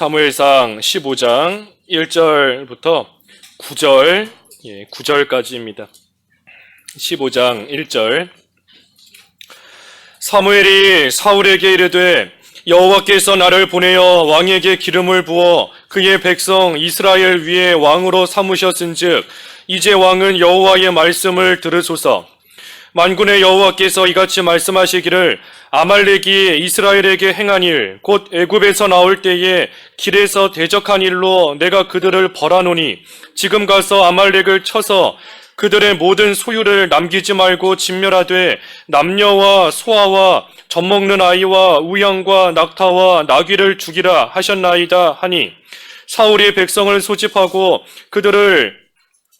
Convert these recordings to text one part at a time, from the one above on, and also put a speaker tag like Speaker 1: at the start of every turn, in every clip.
Speaker 1: 사무엘상 15장 1절부터 9절, 9절까지입니다. 15장 1절. 사무엘이 사울에게 이르되 여호와께서 나를 보내어 왕에게 기름을 부어 그의 백성 이스라엘 위에 왕으로 삼으셨은즉 이제 왕은 여호와의 말씀을 들으소서. 만군의 여호와께서 이같이 말씀하시기를 아말렉이 이스라엘에게 행한 일 곧 애굽에서 나올 때에 길에서 대적한 일로 내가 그들을 벌하노니 지금 가서 아말렉을 쳐서 그들의 모든 소유를 남기지 말고 진멸하되 남녀와 소아와 젖먹는 아이와 우양과 낙타와 나귀를 죽이라 하셨나이다 하니 사울이 백성을 소집하고 그들을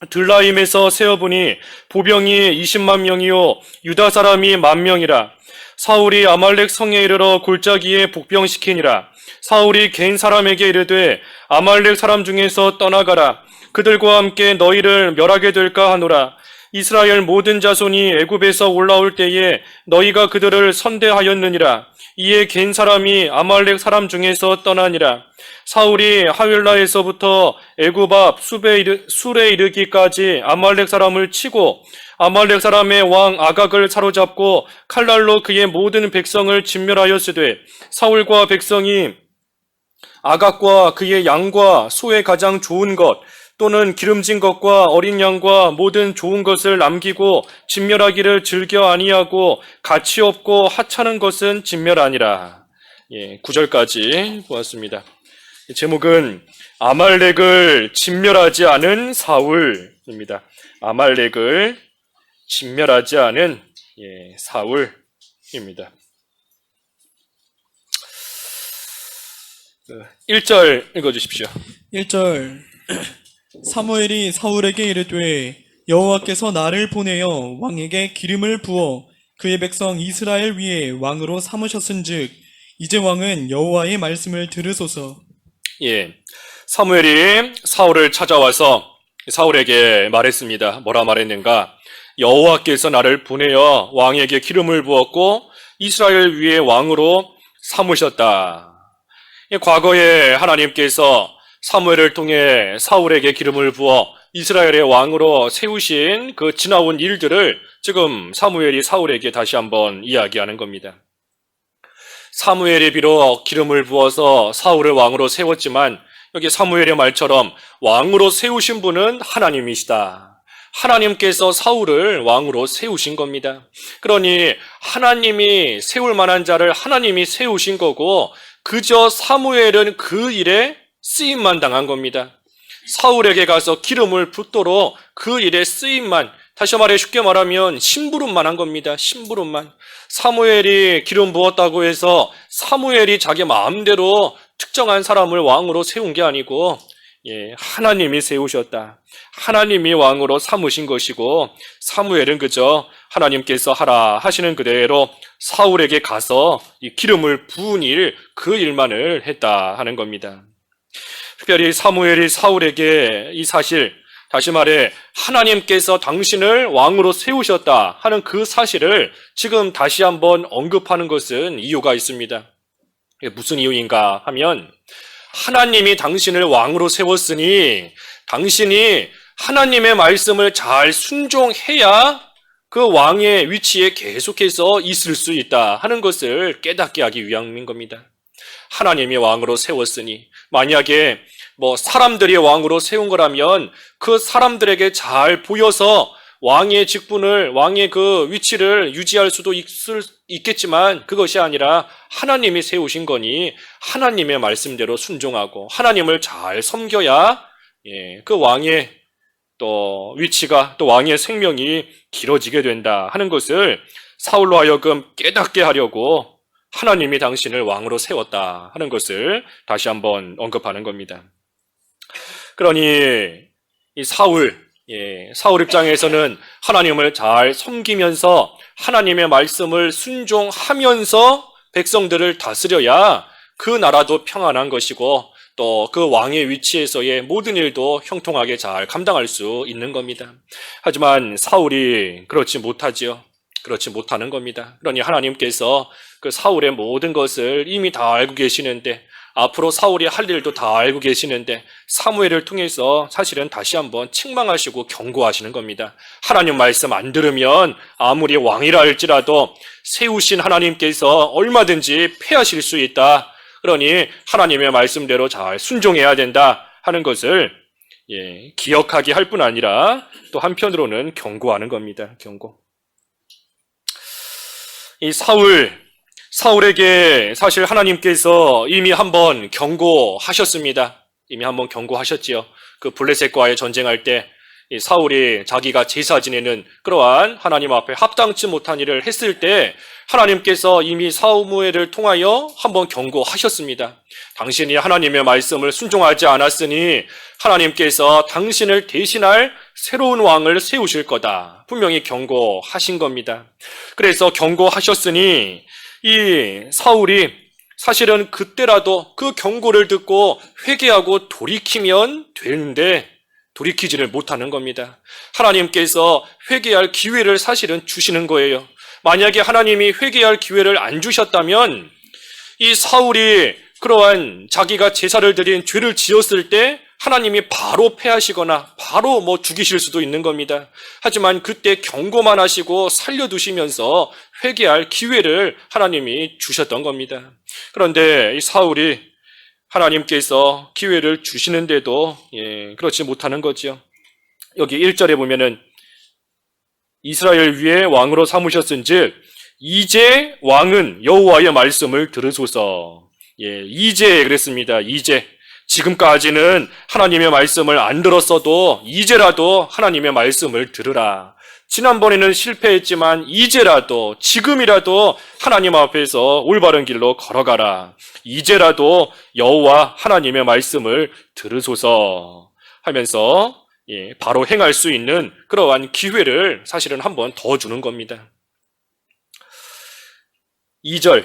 Speaker 1: 들라임에서 세어보니 보병이 20만 명이요 유다 사람이 10,000명이라. 사울이 아말렉 성에 이르러 골짜기에 복병시키니라. 사울이 개인 사람에게 이르되 아말렉 사람 중에서 떠나가라. 그들과 함께 너희를 멸하게 될까 하노라. 이스라엘 모든 자손이 애굽에서 올라올 때에 너희가 그들을 선대하였느니라. 이에 갠 사람이 아말렉 사람 중에서 떠나니라. 사울이 하윌라에서부터 애굽 앞 술에 이르기까지 아말렉 사람을 치고 아말렉 사람의 왕 아각을 사로잡고 칼날로 그의 모든 백성을 진멸하였으되 사울과 백성이 아각과 그의 양과 소의 가장 좋은 것 또는 기름진 것과 어린 양과 모든 좋은 것을 남기고 진멸하기를 즐겨 아니하고 가치 없고 하찮은 것은 진멸하니라. 9절까지 보았습니다. 제목은 아말렉을 진멸하지 않은 사울입니다. 아말렉을 진멸하지 않은 사울입니다. 1절 읽어주십시오.
Speaker 2: 1절. 사무엘이 사울에게 이르되 여호와께서 나를 보내어 왕에게 기름을 부어 그의 백성 이스라엘 위에 왕으로 삼으셨은즉 이제 왕은 여호와의 말씀을 들으소서.
Speaker 1: 사무엘이 사울을 찾아와서 사울에게 말했습니다. 뭐라 말했는가? 여호와께서 나를 보내어 왕에게 기름을 부었고 이스라엘 위에 왕으로 삼으셨다. 과거에 하나님께서 사무엘을 통해 사울에게 기름을 부어 이스라엘의 왕으로 세우신 그 지나온 일들을 지금 사무엘이 사울에게 다시 한번 이야기하는 겁니다. 사무엘이 비록 기름을 부어서 사울을 왕으로 세웠지만 여기 사무엘의 말처럼 왕으로 세우신 분은 하나님이시다. 하나님께서 사울을 왕으로 세우신 겁니다. 그러니 하나님이 세울 만한 자를 하나님이 세우신 거고 그저 사무엘은 그 일에 쓰임만 당한 겁니다. 사울에게 가서 기름을 붓도록 그 일에 쓰임만, 다시 말해 쉽게 말하면 심부름만 한 겁니다. 심부름만. 사무엘이 기름 부었다고 해서 사무엘이 자기 마음대로 특정한 사람을 왕으로 세운 게 아니고 하나님이 세우셨다. 하나님이 왕으로 삼으신 것이고 사무엘은 그저 하나님께서 하라 하시는 그대로 사울에게 가서 이 기름을 부은 일, 그 일만을 했다 하는 겁니다. 특별히 사무엘이 사울에게 이 사실, 다시 말해 하나님께서 당신을 왕으로 세우셨다 하는 그 사실을 지금 다시 한번 언급하는 것은 이유가 있습니다. 무슨 이유인가 하면 하나님이 당신을 왕으로 세웠으니 당신이 하나님의 말씀을 잘 순종해야 그 왕의 위치에 계속해서 있을 수 있다 하는 것을 깨닫게 하기 위함인 겁니다. 하나님이 왕으로 세웠으니 만약에 사람들이 왕으로 세운 거라면 그 사람들에게 잘 보여서 왕의 직분을, 왕의 그 위치를 유지할 수도 있겠지만 그것이 아니라 하나님이 세우신 거니 하나님의 말씀대로 순종하고 하나님을 잘 섬겨야 그 왕의 또 위치가 또 왕의 생명이 길어지게 된다 하는 것을 사울로 하여금 깨닫게 하려고 하나님이 당신을 왕으로 세웠다 하는 것을 다시 한번 언급하는 겁니다. 그러니 이 사울 입장에서는 하나님을 잘 섬기면서 하나님의 말씀을 순종하면서 백성들을 다스려야 그 나라도 평안한 것이고 또 그 왕의 위치에서의 모든 일도 형통하게 잘 감당할 수 있는 겁니다. 하지만 사울이 그렇지 못하지요. 그렇지 못하는 겁니다. 그러니 하나님께서 그 사울의 모든 것을 이미 다 알고 계시는데 앞으로 사울이 할 일도 다 알고 계시는데 사무엘을 통해서 사실은 다시 한번 책망하시고 경고하시는 겁니다. 하나님 말씀 안 들으면 아무리 왕이라 할지라도 세우신 하나님께서 얼마든지 패하실 수 있다. 그러니 하나님의 말씀대로 잘 순종해야 된다 하는 것을 기억하게 할 뿐 아니라 또 한편으로는 경고하는 겁니다. 경고. 이 사울에게 사실 하나님께서 이미 한번 경고하셨습니다. 이미 한번 경고하셨지요. 그 블레셋과의 전쟁할 때 이 사울이 자기가 제사 지내는 그러한 하나님 앞에 합당치 못한 일을 했을 때 하나님께서 이미 사무엘을 통하여 한번 경고하셨습니다. 당신이 하나님의 말씀을 순종하지 않았으니 하나님께서 당신을 대신할 새로운 왕을 세우실 거다. 분명히 경고하신 겁니다. 그래서 경고하셨으니 이 사울이 사실은 그때라도 그 경고를 듣고 회개하고 돌이키면 되는데 돌이키지를 못하는 겁니다. 하나님께서 회개할 기회를 사실은 주시는 거예요. 만약에 하나님이 회개할 기회를 안 주셨다면 이 사울이 그러한 자기가 제사를 드린 죄를 지었을 때 하나님이 바로 패하시거나 바로 죽이실 수도 있는 겁니다. 하지만 그때 경고만 하시고 살려두시면서 회개할 기회를 하나님이 주셨던 겁니다. 그런데 이 사울이 하나님께서 기회를 주시는데도 그렇지 못하는 거지요. 여기 1절에 보면은 이스라엘 위에 왕으로 삼으셨은즉 이제 왕은 여호와의 말씀을 들으소서. 이제 그랬습니다. 이제. 지금까지는 하나님의 말씀을 안 들었어도 이제라도 하나님의 말씀을 들으라. 지난번에는 실패했지만 이제라도 지금이라도 하나님 앞에서 올바른 길로 걸어가라. 이제라도 여호와 하나님의 말씀을 들으소서 하면서 바로 행할 수 있는 그러한 기회를 사실은 한 번 더 주는 겁니다. 2절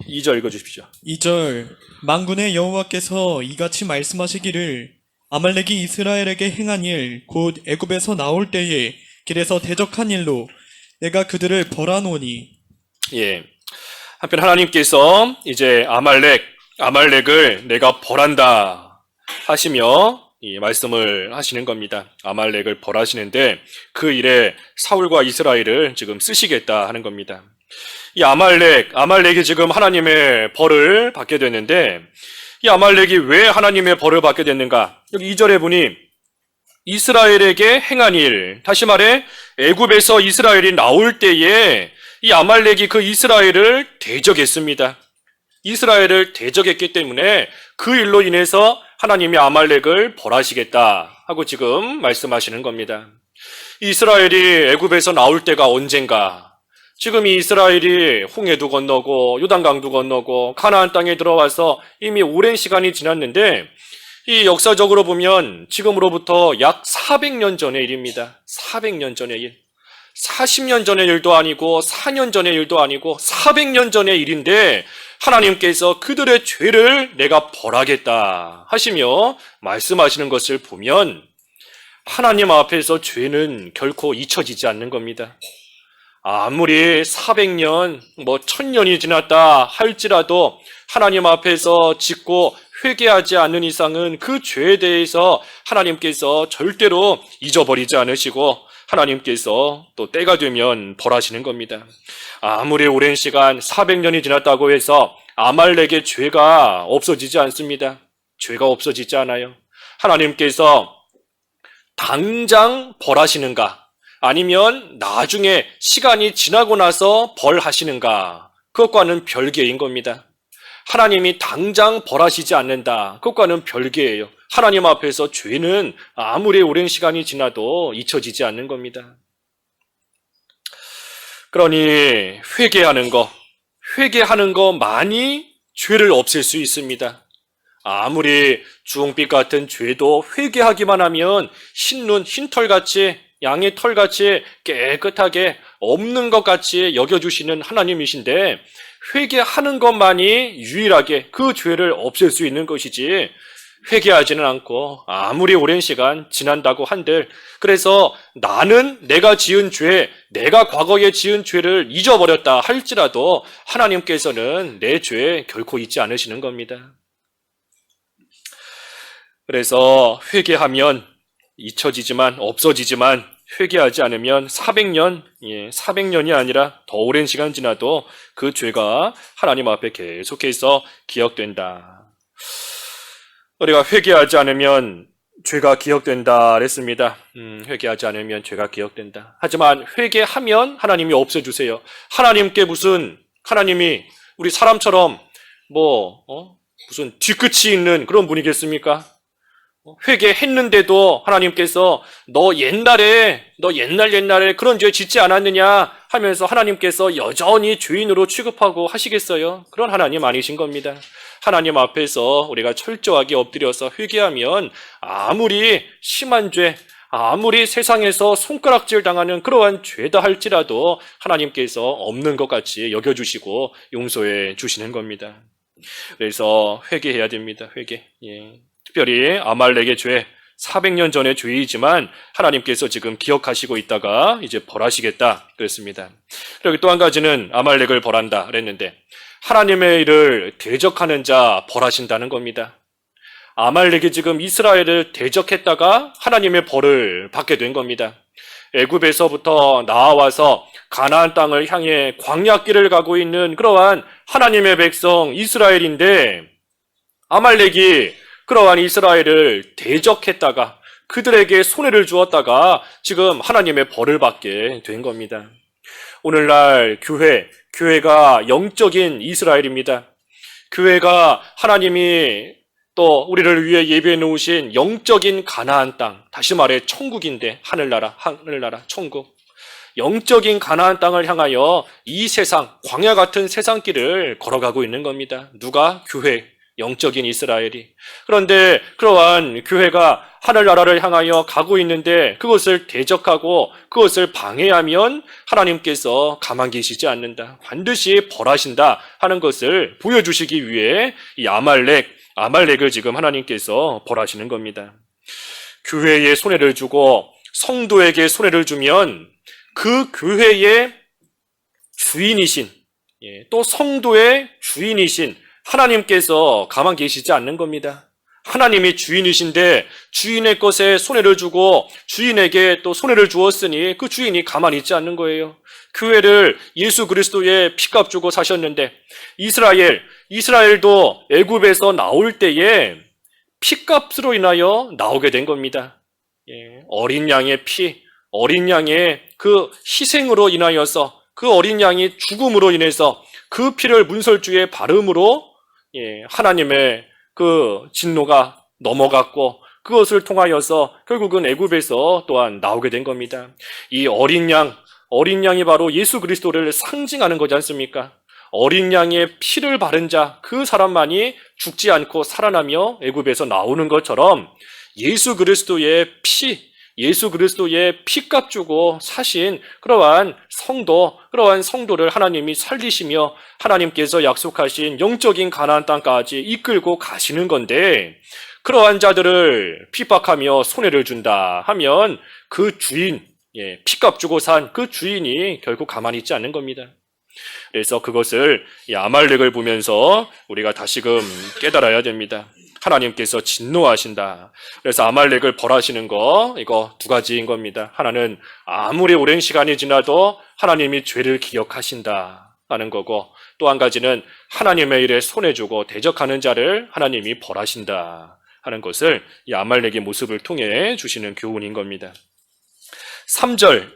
Speaker 1: 읽어주십시오.
Speaker 2: 2절 만군의 여호와께서 이같이 말씀하시기를 아말렉이 이스라엘에게 행한 일 곧 애굽에서 나올 때에 길에서 대적한 일로 내가 그들을 벌하노니.
Speaker 1: 한편 하나님께서 이제 아말렉을 내가 벌한다 하시며 이 말씀을 하시는 겁니다. 아말렉을 벌하시는데 그 일에 사울과 이스라엘을 지금 쓰시겠다 하는 겁니다. 이 아말렉이 지금 하나님의 벌을 받게 되는데 이 아말렉이 왜 하나님의 벌을 받게 됐는가? 여기 2절에 보니 이스라엘에게 행한 일, 다시 말해 애굽에서 이스라엘이 나올 때에 이 아말렉이 그 이스라엘을 대적했습니다. 이스라엘을 대적했기 때문에 그 일로 인해서 하나님이 아말렉을 벌하시겠다 하고 지금 말씀하시는 겁니다. 이스라엘이 애굽에서 나올 때가 언젠가? 지금 이 이스라엘이 홍해도 건너고 요단강도 건너고 가나안 땅에 들어와서 이미 오랜 시간이 지났는데 이 역사적으로 보면 지금으로부터 약 400년 전의 일입니다. 400년 전의 일. 40년 전의 일도 아니고 4년 전의 일도 아니고 400년 전의 일인데 하나님께서 그들의 죄를 내가 벌하겠다 하시며 말씀하시는 것을 보면 하나님 앞에서 죄는 결코 잊혀지지 않는 겁니다. 아무리 400년, 1000년이 지났다 할지라도 하나님 앞에서 짓고 회개하지 않는 이상은 그 죄에 대해서 하나님께서 절대로 잊어버리지 않으시고 하나님께서 또 때가 되면 벌하시는 겁니다. 아무리 오랜 시간 400년이 지났다고 해서 아말렉의 죄가 없어지지 않습니다. 죄가 없어지지 않아요. 하나님께서 당장 벌하시는가? 아니면 나중에 시간이 지나고 나서 벌하시는가? 그것과는 별개인 겁니다. 하나님이 당장 벌하시지 않는다. 그것과는 별개예요. 하나님 앞에서 죄는 아무리 오랜 시간이 지나도 잊혀지지 않는 겁니다. 그러니 회개하는 것만이 죄를 없앨 수 있습니다. 아무리 주홍빛 같은 죄도 회개하기만 하면 흰털같이 양의 털같이 깨끗하게 없는 것 같이 여겨주시는 하나님이신데 회개하는 것만이 유일하게 그 죄를 없앨 수 있는 것이지 회개하지는 않고 아무리 오랜 시간 지난다고 한들 그래서 나는 내가 지은 죄, 내가 과거에 지은 죄를 잊어버렸다 할지라도 하나님께서는 내 죄 결코 잊지 않으시는 겁니다. 그래서 회개하면 잊혀지지만 없어지지만 회개하지 않으면 400년, 400년이 아니라 더 오랜 시간 지나도 그 죄가 하나님 앞에 계속해서 기억된다. 우리가 회개하지 않으면 죄가 기억된다 그랬습니다. 회개하지 않으면 죄가 기억된다. 하지만 회개하면 하나님이 없애주세요. 하나님이 우리 사람처럼 무슨 뒤끝이 있는 그런 분이겠습니까? 회개했는데도 하나님께서 너 옛날에 그런 죄 짓지 않았느냐 하면서 하나님께서 여전히 죄인으로 취급하고 하시겠어요? 그런 하나님 아니신 겁니다. 하나님 앞에서 우리가 철저하게 엎드려서 회개하면 아무리 심한 죄, 아무리 세상에서 손가락질 당하는 그러한 죄다 할지라도 하나님께서 없는 것 같이 여겨주시고 용서해 주시는 겁니다. 그래서 회개해야 됩니다. 회개. 특별히 아말렉의 죄, 400년 전의 죄이지만 하나님께서 지금 기억하시고 있다가 이제 벌하시겠다 그랬습니다. 그리고 또 한 가지는 아말렉을 벌한다 그랬는데 하나님의 일을 대적하는 자 벌하신다는 겁니다. 아말렉이 지금 이스라엘을 대적했다가 하나님의 벌을 받게 된 겁니다. 애굽에서부터 나와서 가나안 땅을 향해 광야길을 가고 있는 그러한 하나님의 백성 이스라엘인데 아말렉이 그러한 이스라엘을 대적했다가 그들에게 손해를 주었다가 지금 하나님의 벌을 받게 된 겁니다. 오늘날 교회가 영적인 이스라엘입니다. 교회가 하나님이 또 우리를 위해 예비해 놓으신 영적인 가나안 땅, 다시 말해 천국인데 하늘나라, 천국. 영적인 가나안 땅을 향하여 이 세상, 광야 같은 세상길을 걸어가고 있는 겁니다. 누가? 교회, 영적인 이스라엘이. 그런데 그러한 교회가 하늘나라를 향하여 가고 있는데 그것을 대적하고 그것을 방해하면 하나님께서 가만 계시지 않는다. 반드시 벌하신다 하는 것을 보여주시기 위해 이 아말렉을 지금 하나님께서 벌하시는 겁니다. 교회에 손해를 주고 성도에게 손해를 주면 그 교회의 주인이신, 또 성도의 주인이신 하나님께서 가만 계시지 않는 겁니다. 하나님이 주인이신데 주인의 것에 손해를 주고 주인에게 또 손해를 주었으니 그 주인이 가만히 있지 않는 거예요. 교회를 예수 그리스도의 피값 주고 사셨는데 이스라엘도 애굽에서 나올 때에 피값으로 인하여 나오게 된 겁니다. 어린 양의 피, 어린 양의 그 희생으로 인하여서 그 어린 양이 죽음으로 인해서 그 피를 문설주에 바름으로 하나님의 그 진노가 넘어갔고 그것을 통하여서 결국은 애굽에서 또한 나오게 된 겁니다. 이 어린 양이 바로 예수 그리스도를 상징하는 거지 않습니까? 어린 양의 피를 바른 자, 그 사람만이 죽지 않고 살아나며 애굽에서 나오는 것처럼 예수 그리스도의 피값 주고 사신 그러한 성도를 하나님이 살리시며 하나님께서 약속하신 영적인 가나안 땅까지 이끌고 가시는 건데 그러한 자들을 핍박하며 손해를 준다 하면 그 주인, 피값 주고 산 그 주인이 결국 가만히 있지 않는 겁니다. 그래서 그것을 이 아말렉을 보면서 우리가 다시금 깨달아야 됩니다. 하나님께서 진노하신다. 그래서 아말렉을 벌하시는 거 이거 두 가지인 겁니다. 하나는 아무리 오랜 시간이 지나도 하나님이 죄를 기억하신다 하는 거고 또 한 가지는 하나님의 일에 손해주고 대적하는 자를 하나님이 벌하신다 하는 것을 이 아말렉의 모습을 통해 주시는 교훈인 겁니다. 3절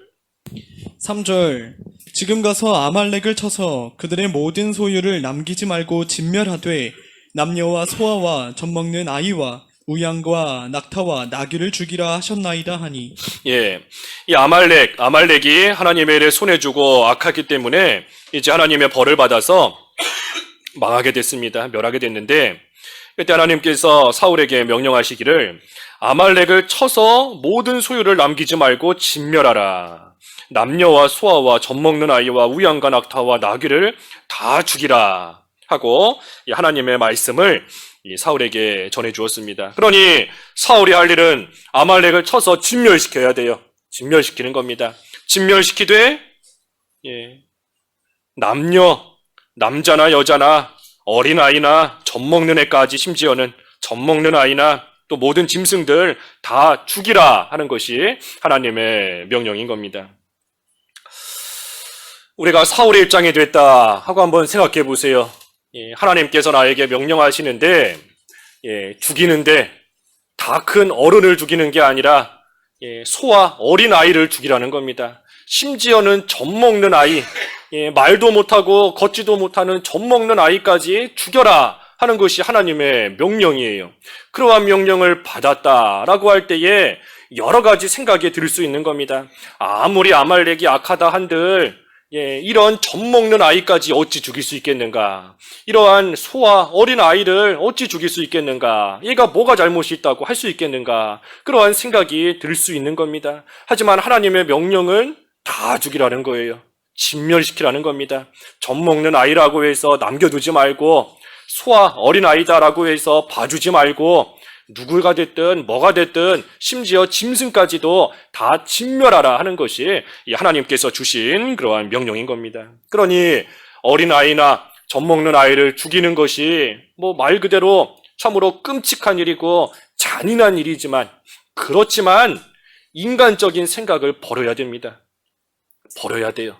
Speaker 2: 지금 가서 아말렉을 쳐서 그들의 모든 소유를 남기지 말고 진멸하되 남녀와 소아와 젖먹는 아이와 우양과 낙타와 나귀를 죽이라 하셨나이다 하니.
Speaker 1: 이 아말렉이 하나님의 일에 손해주고 악하기 때문에 이제 하나님의 벌을 받아서 망하게 됐습니다. 멸하게 됐는데 그때 하나님께서 사울에게 명령하시기를 아말렉을 쳐서 모든 소유를 남기지 말고 진멸하라. 남녀와 소아와 젖먹는 아이와 우양과 낙타와 나귀를 다 죽이라 하고 하나님의 말씀을 사울에게 전해 주었습니다. 그러니 사울이 할 일은 아말렉을 쳐서 진멸시켜야 돼요. 진멸시키는 겁니다. 진멸시키되 남자나 여자나 어린아이나 젖먹는 애까지 심지어는 젖먹는 아이나 또 모든 짐승들 다 죽이라 하는 것이 하나님의 명령인 겁니다. 우리가 사울의 입장이 됐다 하고 한번 생각해 보세요. 하나님께서 나에게 명령하시는데 죽이는데 다 큰 어른을 죽이는 게 아니라 소와 어린 아이를 죽이라는 겁니다. 심지어는 젖먹는 아이, 말도 못하고 걷지도 못하는 젖먹는 아이까지 죽여라 하는 것이 하나님의 명령이에요. 그러한 명령을 받았다라고 할 때에 여러 가지 생각이 들 수 있는 겁니다. 아무리 아말렉이 악하다 한들 이런 젖먹는 아이까지 어찌 죽일 수 있겠는가? 이러한 소와 어린 아이를 어찌 죽일 수 있겠는가? 얘가 뭐가 잘못이 있다고 할 수 있겠는가? 그러한 생각이 들 수 있는 겁니다. 하지만 하나님의 명령은 다 죽이라는 거예요. 진멸시키라는 겁니다. 젖먹는 아이라고 해서 남겨두지 말고 소와 어린 아이다라고 해서 봐주지 말고 누구가 됐든 뭐가 됐든 심지어 짐승까지도 다 진멸하라 하는 것이 하나님께서 주신 그러한 명령인 겁니다. 그러니 어린아이나 젖먹는 아이를 죽이는 것이 말 그대로 참으로 끔찍한 일이고 잔인한 일이지만 그렇지만 인간적인 생각을 버려야 됩니다. 버려야 돼요.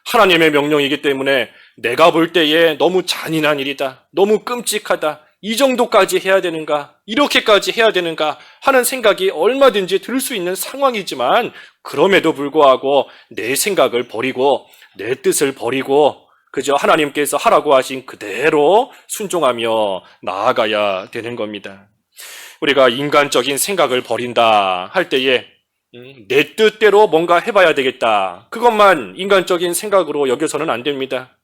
Speaker 1: 하나님의 명령이기 때문에 내가 볼 때에 너무 잔인한 일이다. 너무 끔찍하다. 이 정도까지 해야 되는가? 이렇게까지 해야 되는가? 하는 생각이 얼마든지 들 수 있는 상황이지만 그럼에도 불구하고 내 생각을 버리고 내 뜻을 버리고 그저 하나님께서 하라고 하신 그대로 순종하며 나아가야 되는 겁니다. 우리가 인간적인 생각을 버린다 할 때에 내 뜻대로 뭔가 해봐야 되겠다. 그것만 인간적인 생각으로 여겨서는 안 됩니다.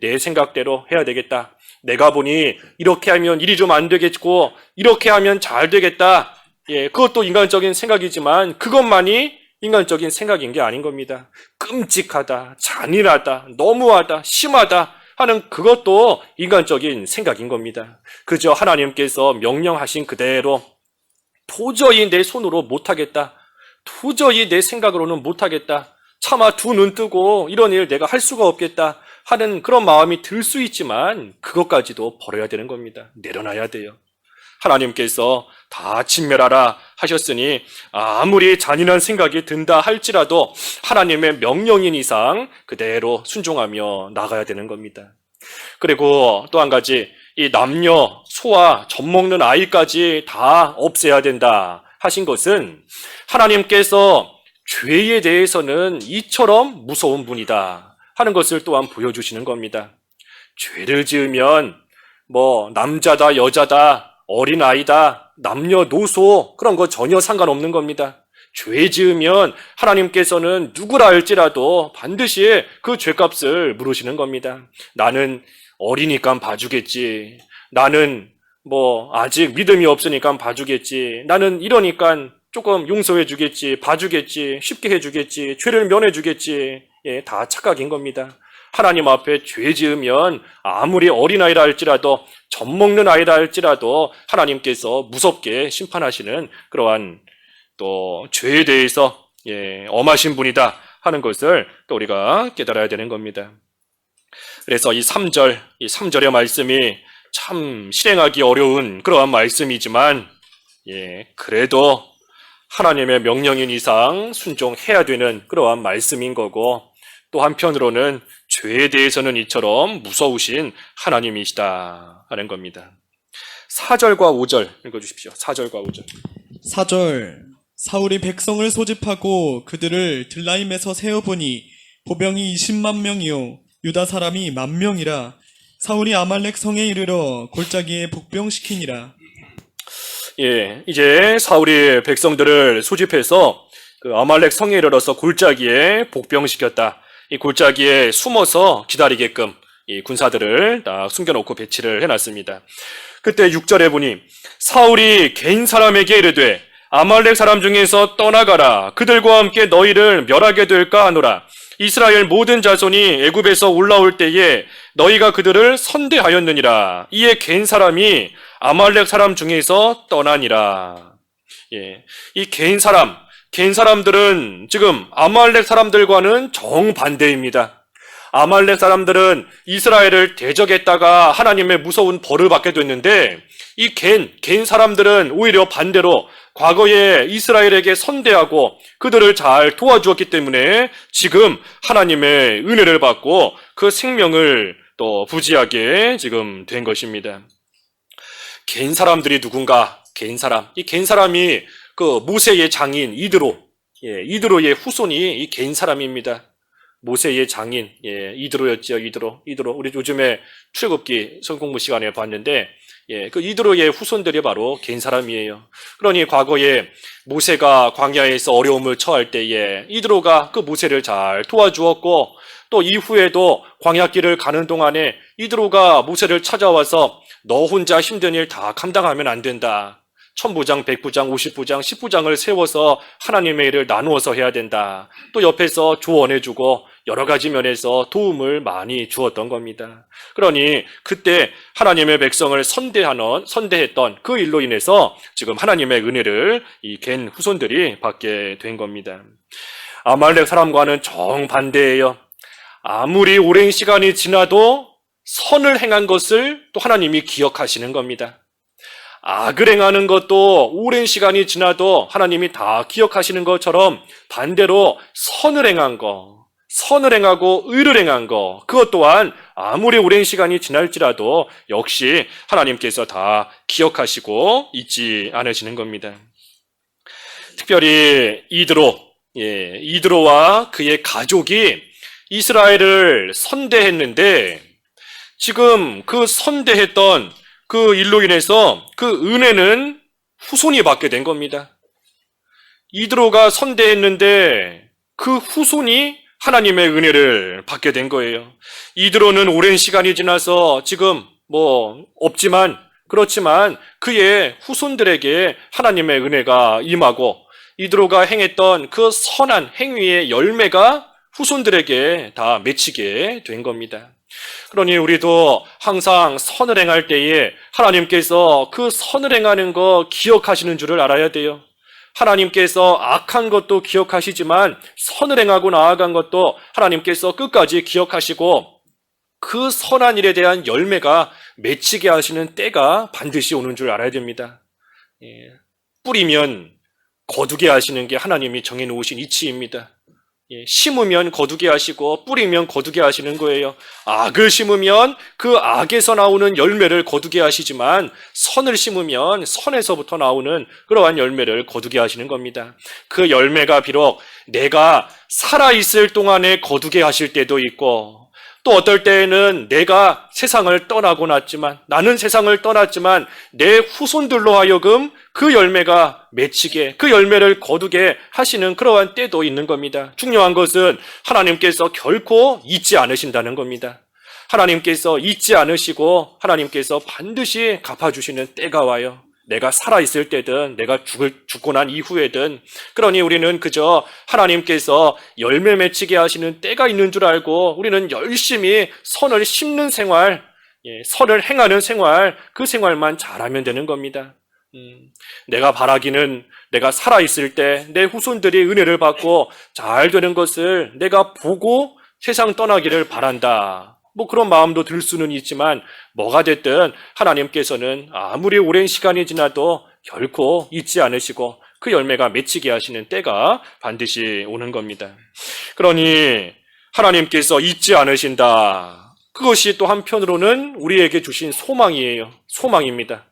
Speaker 1: 내 생각대로 해야 되겠다. 내가 보니 이렇게 하면 일이 좀 안 되겠고 이렇게 하면 잘 되겠다. 그것도 인간적인 생각이지만 그것만이 인간적인 생각인 게 아닌 겁니다. 끔찍하다, 잔인하다, 너무하다, 심하다 하는 그것도 인간적인 생각인 겁니다. 그저 하나님께서 명령하신 그대로 도저히 내 손으로 못하겠다. 도저히 내 생각으로는 못하겠다. 차마 두 눈 뜨고 이런 일 내가 할 수가 없겠다 하는 그런 마음이 들 수 있지만 그것까지도 버려야 되는 겁니다. 내려놔야 돼요. 하나님께서 다 진멸하라 하셨으니 아무리 잔인한 생각이 든다 할지라도 하나님의 명령인 이상 그대로 순종하며 나가야 되는 겁니다. 그리고 또 한 가지, 이 남녀, 소와 젖먹는 아이까지 다 없애야 된다 하신 것은 하나님께서 죄에 대해서는 이처럼 무서운 분이다 하는 것을 또한 보여주시는 겁니다. 죄를 지으면 남자다, 여자다, 어린아이다, 남녀노소 그런 거 전혀 상관없는 겁니다. 죄 지으면 하나님께서는 누구라 할지라도 반드시 그 죄값을 물으시는 겁니다. 나는 어리니까 봐주겠지. 나는 아직 믿음이 없으니까 봐주겠지. 나는 이러니까 조금 용서해 주겠지. 봐주겠지. 쉽게 해주겠지. 죄를 면해 주겠지. 다 착각인 겁니다. 하나님 앞에 죄 지으면 아무리 어린아이라 할지라도 젖먹는 아이라 할지라도 하나님께서 무섭게 심판하시는 그러한 또 죄에 대해서 엄하신 분이다 하는 것을 또 우리가 깨달아야 되는 겁니다. 그래서 이 3절의 말씀이 참 실행하기 어려운 그러한 말씀이지만 그래도 하나님의 명령인 이상 순종해야 되는 그러한 말씀인 거고 또 한편으로는 죄에 대해서는 이처럼 무서우신 하나님이시다 하는 겁니다. 4절과 5절 읽어주십시오. 4절과 5절.
Speaker 2: 4절 사울이 백성을 소집하고 그들을 들라임에서 세어보니 보병이 20만 명이요 유다 사람이 10,000명이라. 사울이 아말렉 성에 이르러 골짜기에 복병시키니라.
Speaker 1: 이제 사울이 백성들을 소집해서 그 아말렉 성에 이르러서 골짜기에 복병시켰다. 이 골짜기에 숨어서 기다리게끔 이 군사들을 다 숨겨놓고 배치를 해놨습니다. 그때 6절에 보니 사울이 개인 사람에게 이르되 아말렉 사람 중에서 떠나가라. 그들과 함께 너희를 멸하게 될까 하노라. 이스라엘 모든 자손이 애굽에서 올라올 때에 너희가 그들을 선대하였느니라. 이에 개인 사람이 아말렉 사람 중에서 떠나니라. 이 개인 사람들은 지금 아말렉 사람들과는 정반대입니다. 아말렉 사람들은 이스라엘을 대적했다가 하나님의 무서운 벌을 받게 됐는데 이 겐 사람들은 오히려 반대로 과거에 이스라엘에게 선대하고 그들을 잘 도와주었기 때문에 지금 하나님의 은혜를 받고 그 생명을 또 부지하게 지금 된 것입니다. 겐 사람들이 누군가? 이 겐 사람이 그 모세의 장인 이드로의 후손이 이 겐 사람입니다. 모세의 장인, 이드로였죠, 이드로. 우리 요즘에 출애굽기 성공부 시간에 봤는데, 그 이드로의 후손들이 바로 겐 사람이에요. 그러니 과거에 모세가 광야에서 어려움을 처할 때에 이드로가 그 모세를 잘 도와주었고, 또 이후에도 광야길을 가는 동안에 이드로가 모세를 찾아와서 너 혼자 힘든 일 다 감당하면 안 된다. 1000부장, 100부장, 50부장, 10부장을 세워서 하나님의 일을 나누어서 해야 된다. 또 옆에서 조언해주고 여러 가지 면에서 도움을 많이 주었던 겁니다. 그러니 그때 하나님의 백성을 선대했던 그 일로 인해서 지금 하나님의 은혜를 이 겐 후손들이 받게 된 겁니다. 아말렉 사람과는 정반대예요. 아무리 오랜 시간이 지나도 선을 행한 것을 또 하나님이 기억하시는 겁니다. 악을 행하는 것도 오랜 시간이 지나도 하나님이 다 기억하시는 것처럼 반대로 선을 행하고 의를 행한 것, 그것 또한 아무리 오랜 시간이 지날지라도 역시 하나님께서 다 기억하시고 잊지 않으시는 겁니다. 특별히 이드로와 그의 가족이 이스라엘을 선대했는데 지금 그 선대했던 그 일로 인해서 그 은혜는 후손이 받게 된 겁니다. 이드로가 선대했는데 그 후손이 하나님의 은혜를 받게 된 거예요. 이드로는 오랜 시간이 지나서 지금 그렇지만 그의 후손들에게 하나님의 은혜가 임하고 이드로가 행했던 그 선한 행위의 열매가 후손들에게 다 맺히게 된 겁니다. 그러니 우리도 항상 선을 행할 때에 하나님께서 그 선을 행하는 거 기억하시는 줄을 알아야 돼요. 하나님께서 악한 것도 기억하시지만 선을 행하고 나아간 것도 하나님께서 끝까지 기억하시고 그 선한 일에 대한 열매가 맺히게 하시는 때가 반드시 오는 줄 알아야 됩니다. 뿌리면 거두게 하시는 게 하나님이 정해놓으신 이치입니다. 심으면 거두게 하시고 뿌리면 거두게 하시는 거예요. 악을 심으면 그 악에서 나오는 열매를 거두게 하시지만 선을 심으면 선에서부터 나오는 그러한 열매를 거두게 하시는 겁니다. 그 열매가 비록 내가 살아있을 동안에 거두게 하실 때도 있고 또 어떨 때에는 내가 세상을 나는 세상을 떠났지만 내 후손들로 하여금 그 열매가 맺히게, 그 열매를 거두게 하시는 그러한 때도 있는 겁니다. 중요한 것은 하나님께서 결코 잊지 않으신다는 겁니다. 하나님께서 잊지 않으시고 하나님께서 반드시 갚아주시는 때가 와요. 내가 살아있을 때든 내가 죽고 난 이후에든. 그러니 우리는 그저 하나님께서 열매 맺히게 하시는 때가 있는 줄 알고 우리는 열심히 선을 심는 생활, 선을 행하는 생활, 그 생활만 잘하면 되는 겁니다. 내가 바라기는 내가 살아있을 때 내 후손들이 은혜를 받고 잘 되는 것을 내가 보고 세상 떠나기를 바란다. 그런 마음도 들 수는 있지만 뭐가 됐든 하나님께서는 아무리 오랜 시간이 지나도 결코 잊지 않으시고 그 열매가 맺히게 하시는 때가 반드시 오는 겁니다. 그러니 하나님께서 잊지 않으신다. 그것이 또 한편으로는 우리에게 주신 소망입니다.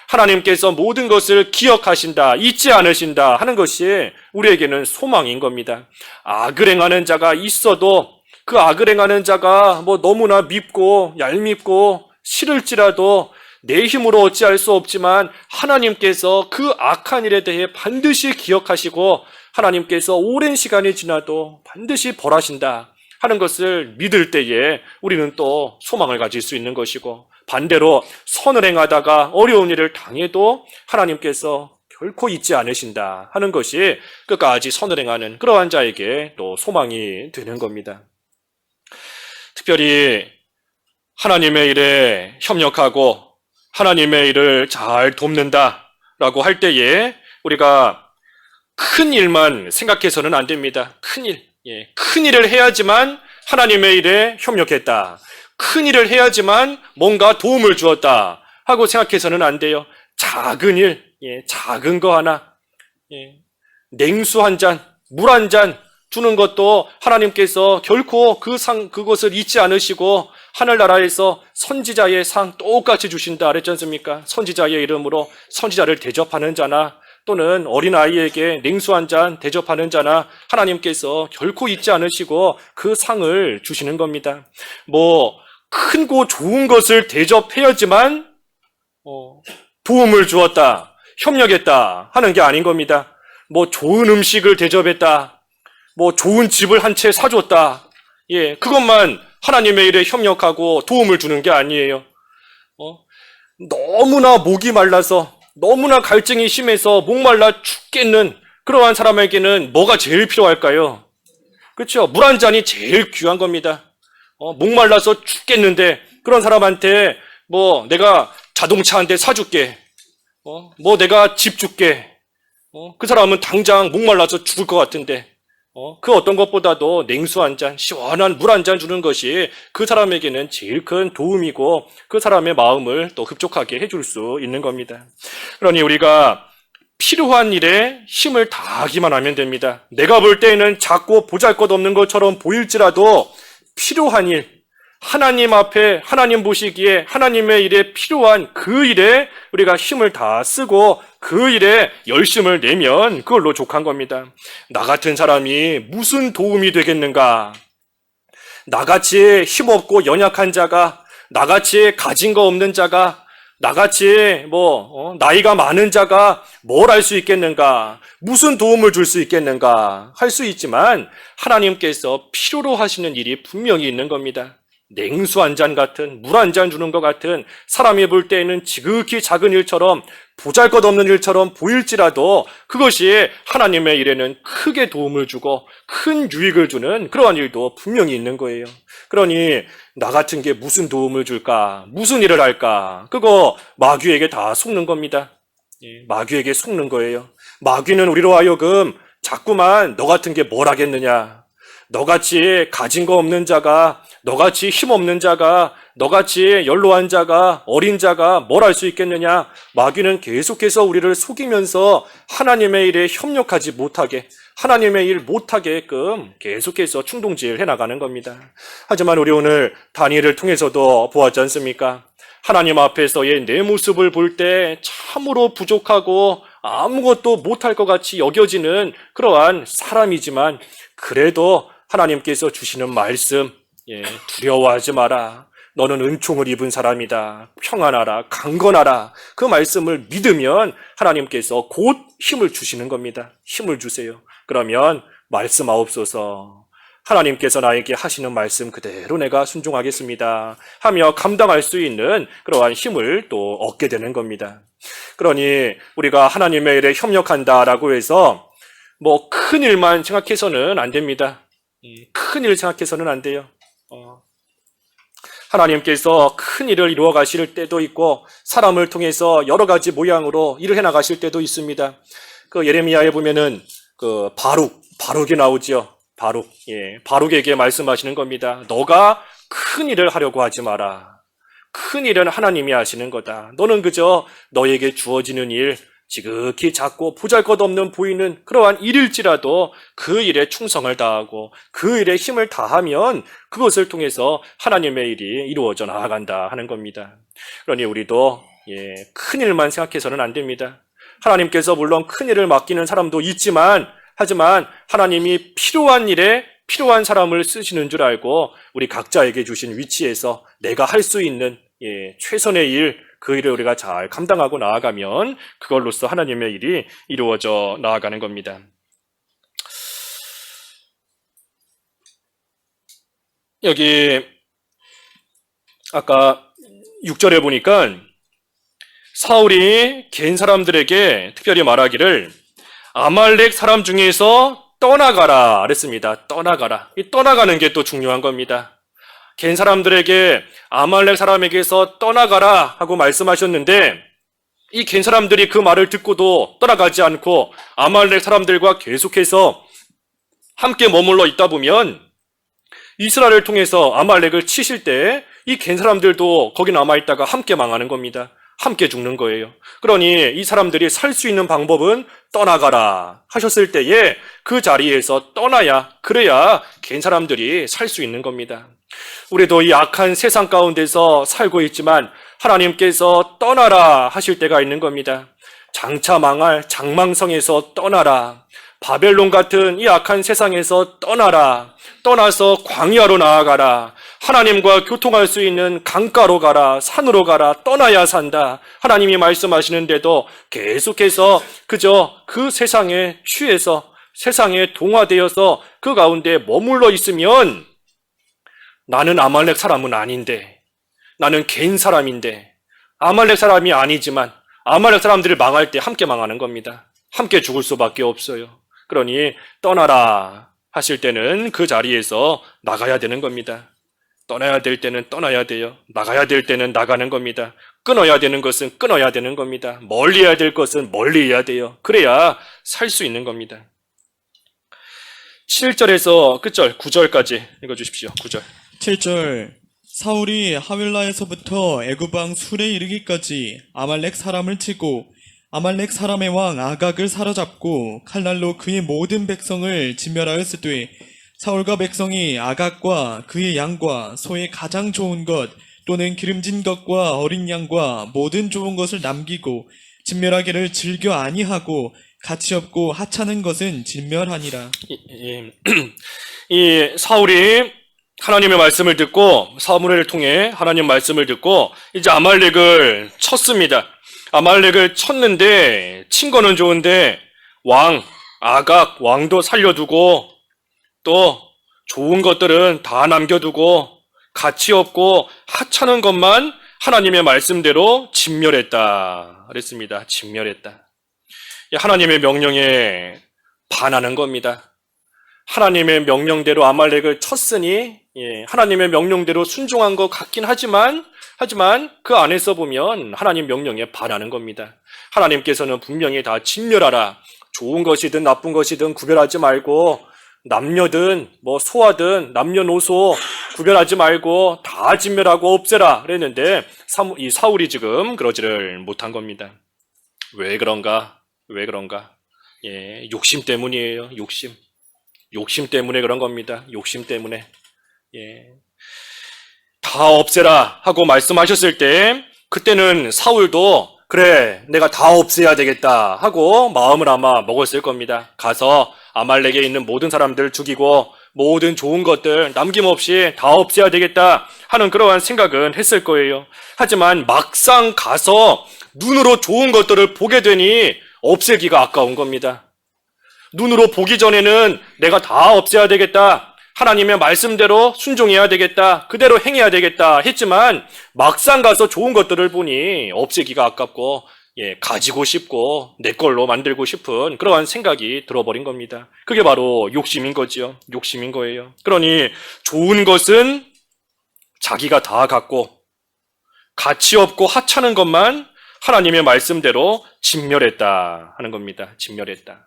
Speaker 1: 하나님께서 모든 것을 기억하신다, 잊지 않으신다 하는 것이 우리에게는 소망인 겁니다. 악을 행하는 자가 있어도 그 악을 행하는 자가 너무나 밉고 얄밉고 싫을지라도 내 힘으로 어찌할 수 없지만 하나님께서 그 악한 일에 대해 반드시 기억하시고 하나님께서 오랜 시간이 지나도 반드시 벌하신다 하는 것을 믿을 때에 우리는 또 소망을 가질 수 있는 것이고 반대로 선을 행하다가 어려운 일을 당해도 하나님께서 결코 잊지 않으신다 하는 것이 끝까지 선을 행하는 그러한 자에게 또 소망이 되는 겁니다. 특별히 하나님의 일에 협력하고 하나님의 일을 잘 돕는다라고 할 때에 우리가 큰 일만 생각해서는 안 됩니다. 큰 일을 해야지만 하나님의 일에 협력했다. 큰 일을 해야지만 뭔가 도움을 주었다 하고 생각해서는 안 돼요. 작은 일, 작은 거 하나, 냉수 한 잔, 물 한 잔 주는 것도 하나님께서 결코 그것을 잊지 않으시고 하늘나라에서 선지자의 상 똑같이 주신다 그랬지 않습니까? 선지자의 이름으로 선지자를 대접하는 자나 또는 어린아이에게 냉수 한 잔 대접하는 자나 하나님께서 결코 잊지 않으시고 그 상을 주시는 겁니다. 크고 좋은 것을 대접해야지만 도움을 주었다, 협력했다 하는 게 아닌 겁니다. 좋은 음식을 대접했다, 좋은 집을 한 채 사줬다, 그것만 하나님의 일에 협력하고 도움을 주는 게 아니에요. 너무나 목이 말라서, 너무나 갈증이 심해서 목말라 죽겠는 그러한 사람에게는 뭐가 제일 필요할까요? 그렇죠? 물 한 잔이 제일 귀한 겁니다. 목말라서 죽겠는데 그런 사람한테 내가 자동차 한 대 사줄게, 내가 집 줄게, 그 사람은 당장 목말라서 죽을 것 같은데 그 어떤 것보다도 냉수 한 잔, 시원한 물 한 잔 주는 것이 그 사람에게는 제일 큰 도움이고 그 사람의 마음을 또 흡족하게 해줄 수 있는 겁니다. 그러니 우리가 필요한 일에 힘을 다하기만 하면 됩니다. 내가 볼 때에는 작고 보잘것없는 것처럼 보일지라도 필요한 일, 하나님 앞에 하나님 보시기에 하나님의 일에 필요한 그 일에 우리가 힘을 다 쓰고 그 일에 열심을 내면 그걸로 족한 겁니다. 나 같은 사람이 무슨 도움이 되겠는가? 나같이 힘없고 연약한 자가, 나같이 가진 거 없는 자가, 나같이 나이가 많은 자가 뭘 할 수 있겠는가? 무슨 도움을 줄 수 있겠는가? 할 수 있지만 하나님께서 필요로 하시는 일이 분명히 있는 겁니다. 냉수 한 잔 같은, 물 한 잔 주는 것 같은, 사람이 볼 때에는 지극히 작은 일처럼, 보잘것없는 일처럼 보일지라도 그것이 하나님의 일에는 크게 도움을 주고 큰 유익을 주는 그러한 일도 분명히 있는 거예요. 그러니 나 같은 게 무슨 도움을 줄까? 무슨 일을 할까? 그거 마귀에게 다 속는 겁니다. 마귀에게 속는 거예요. 마귀는 우리로 하여금 자꾸만 너 같은 게 뭘 하겠느냐? 너같이 가진 거 없는 자가, 너같이 힘없는 자가, 너같이 연로한 자가, 어린 자가 뭘 할 수 있겠느냐? 마귀는 계속해서 우리를 속이면서 하나님의 일에 협력하지 못하게, 하나님의 일 못하게끔 계속해서 충동질 해나가는 겁니다. 하지만 우리 오늘 다니엘을 통해서도 보았지 않습니까? 하나님 앞에서의 내 모습을 볼 때 참으로 부족하고 아무것도 못할 것 같이 여겨지는 그러한 사람이지만 그래도 하나님께서 주시는 말씀, 두려워하지 마라. 너는 은총을 입은 사람이다. 평안하라. 강건하라. 그 말씀을 믿으면 하나님께서 곧 힘을 주시는 겁니다. 힘을 주세요. 그러면 말씀하옵소서. 하나님께서 나에게 하시는 말씀 그대로 내가 순종하겠습니다 하며 감당할 수 있는 그러한 힘을 또 얻게 되는 겁니다. 그러니 우리가 하나님의 일에 협력한다라고 해서 큰 일만 생각해서는 안 됩니다. 큰 일 생각해서는 안 돼요. 하나님께서 큰 일을 이루어 가실 때도 있고 사람을 통해서 여러 가지 모양으로 일을 해 나가실 때도 있습니다. 그 예레미야에 보면은 그 바룩이 나오지요. 바룩에게 말씀하시는 겁니다. 너가 큰 일을 하려고 하지 마라. 큰 일은 하나님이 하시는 거다. 너는 그저 너에게 주어지는 일, 지극히 작고 보잘것없는 보이는 그러한 일일지라도 그 일에 충성을 다하고 그 일에 힘을 다하면 그것을 통해서 하나님의 일이 이루어져 나아간다 하는 겁니다. 그러니 우리도 큰 일만 생각해서는 안 됩니다. 하나님께서 물론 큰 일을 맡기는 사람도 있지만 하지만 하나님이 필요한 일에 필요한 사람을 쓰시는 줄 알고 우리 각자에게 주신 위치에서 내가 할 수 있는 최선의 일, 그 일을 우리가 잘 감당하고 나아가면 그걸로써 하나님의 일이 이루어져 나아가는 겁니다. 여기 아까 6절에 보니까 사울이 갠 사람들에게 특별히 말하기를 아말렉 사람 중에서 떠나가라 그랬습니다. 떠나가라. 이 떠나가는 게 또 중요한 겁니다. 갠 사람들에게 아말렉 사람에게서 떠나가라 하고 말씀하셨는데 이 갠 사람들이 그 말을 듣고도 떠나가지 않고 아말렉 사람들과 계속해서 함께 머물러 있다 보면 이스라엘을 통해서 아말렉을 치실 때 이 갠 사람들도 거기 남아있다가 함께 망하는 겁니다. 함께 죽는 거예요. 그러니 이 사람들이 살 수 있는 방법은 떠나가라 하셨을 때에 그 자리에서 떠나야, 그래야 갠 사람들이 살 수 있는 겁니다. 우리도 이 악한 세상 가운데서 살고 있지만 하나님께서 떠나라 하실 때가 있는 겁니다. 장차 망할 장망성에서 떠나라. 바벨론 같은 이 악한 세상에서 떠나라. 떠나서 광야로 나아가라. 하나님과 교통할 수 있는 강가로 가라. 산으로 가라. 떠나야 산다. 하나님이 말씀하시는데도 계속해서 그저 그 세상에 취해서, 세상에 동화되어서 그 가운데 머물러 있으면 나는 아말렉 사람은 아닌데, 나는 갠 사람인데, 아말렉 사람이 아니지만 아말렉 사람들이 망할 때 함께 망하는 겁니다. 함께 죽을 수밖에 없어요. 그러니 떠나라 하실 때는 그 자리에서 나가야 되는 겁니다. 떠나야 될 때는 떠나야 돼요. 나가야 될 때는 나가는 겁니다. 끊어야 되는 것은 끊어야 되는 겁니다. 멀리해야 될 것은 멀리해야 돼요. 그래야 살 수 있는 겁니다. 7절에서 끝절 9절까지 읽어주십시오. 9절.
Speaker 2: 7절 사울이 하윌라에서부터 애굽왕 술에 이르기까지 아말렉 사람을 치고 아말렉 사람의 왕 아각을 사로잡고 칼날로 그의 모든 백성을 진멸하였으되 사울과 백성이 아각과 그의 양과 소의 가장 좋은 것 또는 기름진 것과 어린 양과 모든 좋은 것을 남기고 진멸하기를 즐겨 아니하고 가치 없고 하찮은 것은 진멸하니라.
Speaker 1: 이 사울이 하나님의 말씀을 듣고, 사무엘을 통해 하나님 말씀을 듣고 이제 아말렉을 쳤습니다. 아말렉을 쳤는데, 친 거는 좋은데 아각 왕도 살려두고 또 좋은 것들은 다 남겨두고 가치 없고 하찮은 것만 하나님의 말씀대로 진멸했다 그랬습니다. 진멸했다. 하나님의 명령에 반하는 겁니다. 하나님의 명령대로 아말렉을 쳤으니 하나님의 명령대로 순종한 것 같긴 하지만 그 안에서 보면 하나님 명령에 반하는 겁니다. 하나님께서는 분명히 다 진멸하라. 좋은 것이든 나쁜 것이든 구별하지 말고, 남녀든 소아든 남녀노소 구별하지 말고 다 진멸하고 없애라 그랬는데 이 사울이 지금 그러지를 못한 겁니다. 왜 그런가? 욕심 때문이에요. 욕심 때문에 그런 겁니다. 욕심 때문에. 다 없애라 하고 말씀하셨을 때 그때는 사울도 그래, 내가 다 없애야 되겠다 하고 마음을 아마 먹었을 겁니다. 가서 아말렉에 있는 모든 사람들 죽이고 모든 좋은 것들 남김없이 다 없애야 되겠다 하는 그러한 생각은 했을 거예요. 하지만 막상 가서 눈으로 좋은 것들을 보게 되니 없애기가 아까운 겁니다. 눈으로 보기 전에는 내가 다 없애야 되겠다, 하나님의 말씀대로 순종해야 되겠다, 그대로 행해야 되겠다 했지만 막상 가서 좋은 것들을 보니 없애기가 아깝고 가지고 싶고 내 걸로 만들고 싶은 그러한 생각이 들어버린 겁니다. 그게 바로 욕심인 거지요. 욕심인 거예요. 그러니 좋은 것은 자기가 다 갖고 가치 없고 하찮은 것만 하나님의 말씀대로 진멸했다 하는 겁니다. 진멸했다.